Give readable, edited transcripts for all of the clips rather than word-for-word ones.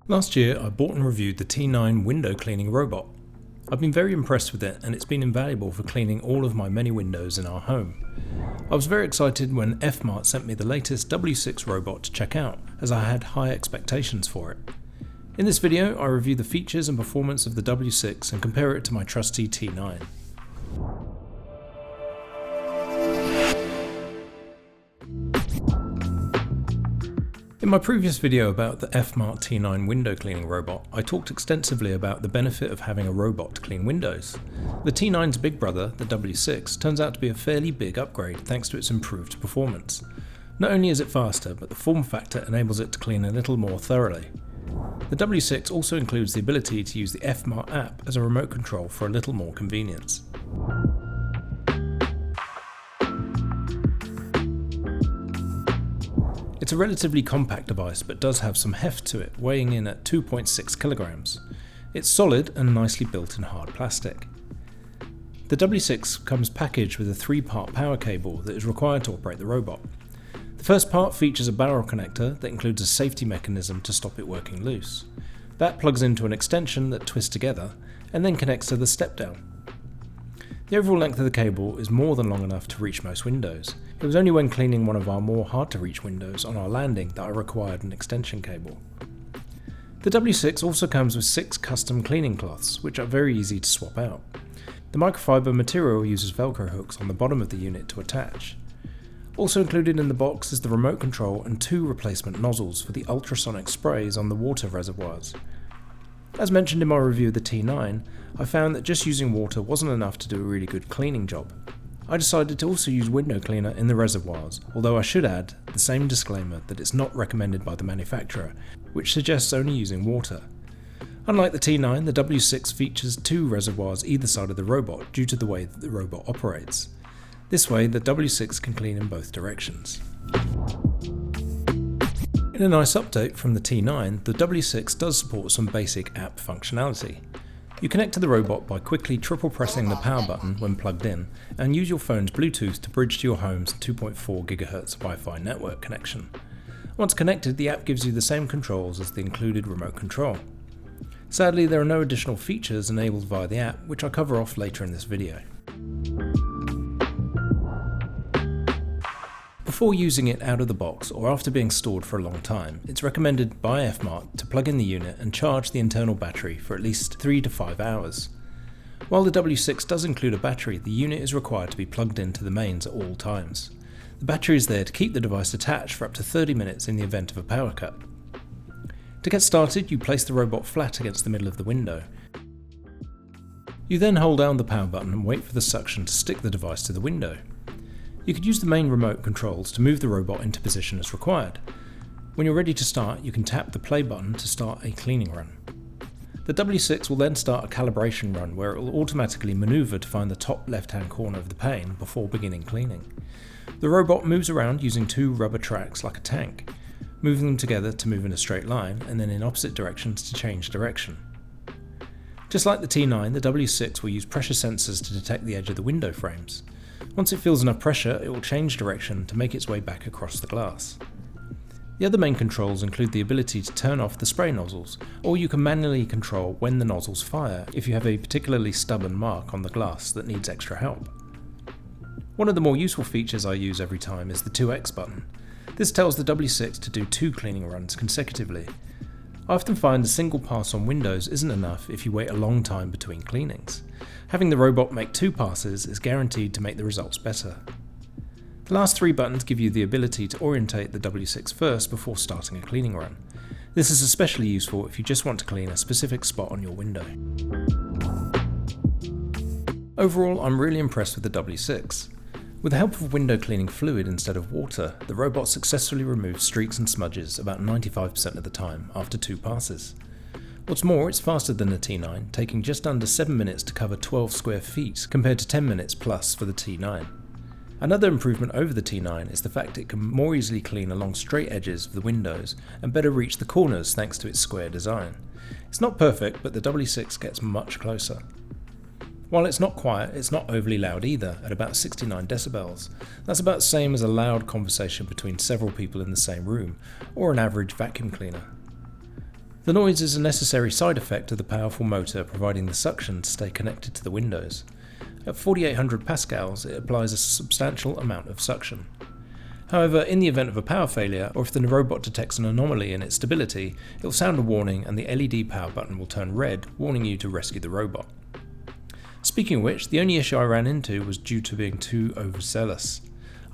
Last year I bought and reviewed the T9 window cleaning robot. I've been very impressed with it and it's been invaluable for cleaning all of my many windows in our home. I was very excited when Fmart sent me the latest W6 robot to check out, as I had high expectations for it. In this video I review the features and performance of the W6 and compare it to my trusty T9. In my previous video about the Fmart T9 window cleaning robot, I talked extensively about the benefit of having a robot to clean windows. The T9's big brother, the W6, turns out to be a fairly big upgrade thanks to its improved performance. Not only is it faster, but the form factor enables it to clean a little more thoroughly. The W6 also includes the ability to use the Fmart app as a remote control for a little more convenience. It's a relatively compact device but does have some heft to it, weighing in at 2.6 kilograms. It's solid and nicely built in hard plastic. The W6 comes packaged with a 3-part power cable that is required to operate the robot. The first part features a barrel connector that includes a safety mechanism to stop it working loose. That plugs into an extension that twists together and then connects to the step down. The overall length of the cable is more than long enough to reach most windows. It was only when cleaning one of our more hard to reach windows on our landing that I required an extension cable. The W6 also comes with 6 custom cleaning cloths, which are very easy to swap out. The microfiber material uses Velcro hooks on the bottom of the unit to attach. Also included in the box is the remote control and 2 replacement nozzles for the ultrasonic sprays on the water reservoirs. As mentioned in my review of the T9, I found that just using water wasn't enough to do a really good cleaning job. I decided to also use window cleaner in the reservoirs, although I should add the same disclaimer that it's not recommended by the manufacturer, which suggests only using water. Unlike the T9, the W6 features 2 reservoirs either side of the robot due to the way that the robot operates. This way the W6 can clean in both directions. In a nice update from the T9, the W6 does support some basic app functionality. You connect to the robot by quickly triple pressing the power button when plugged in and use your phone's Bluetooth to bridge to your home's 2.4 GHz Wi-Fi network connection. Once connected, the app gives you the same controls as the included remote control. Sadly, there are no additional features enabled via the app, which I'll cover off later in this video. Before using it out of the box or after being stored for a long time, it's recommended by Fmart to plug in the unit and charge the internal battery for at least 3 to 5 hours. While the W6 does include a battery, the unit is required to be plugged into the mains at all times. The battery is there to keep the device attached for up to 30 minutes in the event of a power cut. To get started, you place the robot flat against the middle of the window. You then hold down the power button and wait for the suction to stick the device to the window. You could use the main remote controls to move the robot into position as required. When you're ready to start, you can tap the play button to start a cleaning run. The W6 will then start a calibration run where it will automatically maneuver to find the top left-hand corner of the pane before beginning cleaning. The robot moves around using 2 rubber tracks like a tank, moving them together to move in a straight line and then in opposite directions to change direction. Just like the T9, the W6 will use pressure sensors to detect the edge of the window frames. Once it feels enough pressure, it will change direction to make its way back across the glass. The other main controls include the ability to turn off the spray nozzles, or you can manually control when the nozzles fire if you have a particularly stubborn mark on the glass that needs extra help. One of the more useful features I use every time is the 2x button. This tells the W6 to do 2 cleaning runs consecutively. I often find a single pass on windows isn't enough if you wait a long time between cleanings. Having the robot make 2 passes is guaranteed to make the results better. The last 3 buttons give you the ability to orientate the W6 first before starting a cleaning run. This is especially useful if you just want to clean a specific spot on your window. Overall, I'm really impressed with the W6. With the help of window cleaning fluid instead of water, the robot successfully removes streaks and smudges about 95% of the time after 2 passes. What's more, it's faster than the T9, taking just under 7 minutes to cover 12 square feet compared to 10 minutes plus for the T9. Another improvement over the T9 is the fact it can more easily clean along straight edges of the windows and better reach the corners thanks to its square design. It's not perfect, but the W6 gets much closer. While it's not quiet, it's not overly loud either, at about 69 decibels. That's about the same as a loud conversation between several people in the same room, or an average vacuum cleaner. The noise is a necessary side effect of the powerful motor providing the suction to stay connected to the windows. At 4800 pascals, it applies a substantial amount of suction. However, in the event of a power failure, or if the robot detects an anomaly in its stability, it will sound a warning and the LED power button will turn red, warning you to rescue the robot. Speaking of which, the only issue I ran into was due to being too overzealous.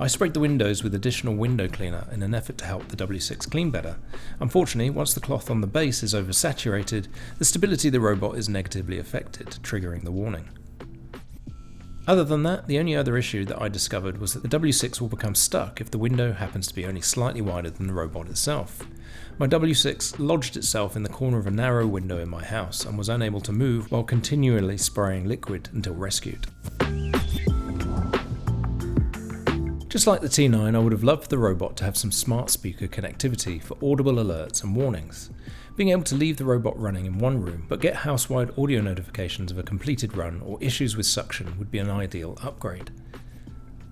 I sprayed the windows with additional window cleaner in an effort to help the W6 clean better. Unfortunately, once the cloth on the base is oversaturated, the stability of the robot is negatively affected, triggering the warning. Other than that, the only other issue that I discovered was that the W6 will become stuck if the window happens to be only slightly wider than the robot itself. My W6 lodged itself in the corner of a narrow window in my house and was unable to move while continually spraying liquid until rescued. Just like the T9, I would have loved for the robot to have some smart speaker connectivity for audible alerts and warnings. Being able to leave the robot running in one room but get house-wide audio notifications of a completed run or issues with suction would be an ideal upgrade.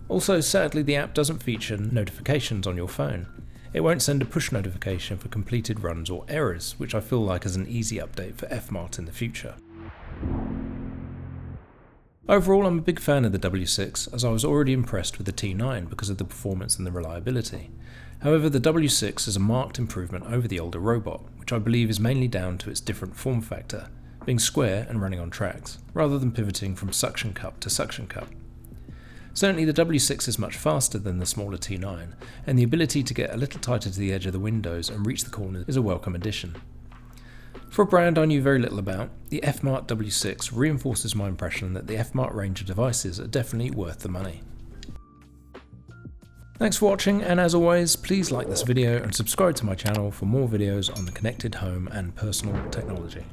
Also, sadly, the app doesn't feature notifications on your phone. It won't send a push notification for completed runs or errors, which I feel like is an easy update for Fmart in the future. Overall, I'm a big fan of the W6, as I was already impressed with the T9 because of the performance and the reliability. However, the W6 is a marked improvement over the older robot, which I believe is mainly down to its different form factor, being square and running on tracks, rather than pivoting from suction cup to suction cup. Certainly the W6 is much faster than the smaller T9, and the ability to get a little tighter to the edge of the windows and reach the corners is a welcome addition. For a brand I knew very little about, the Fmart W6 reinforces my impression that the Fmart range of devices are definitely worth the money. Thanks for watching, and as always, please like this video and subscribe to my channel for more videos on the connected home and personal technology.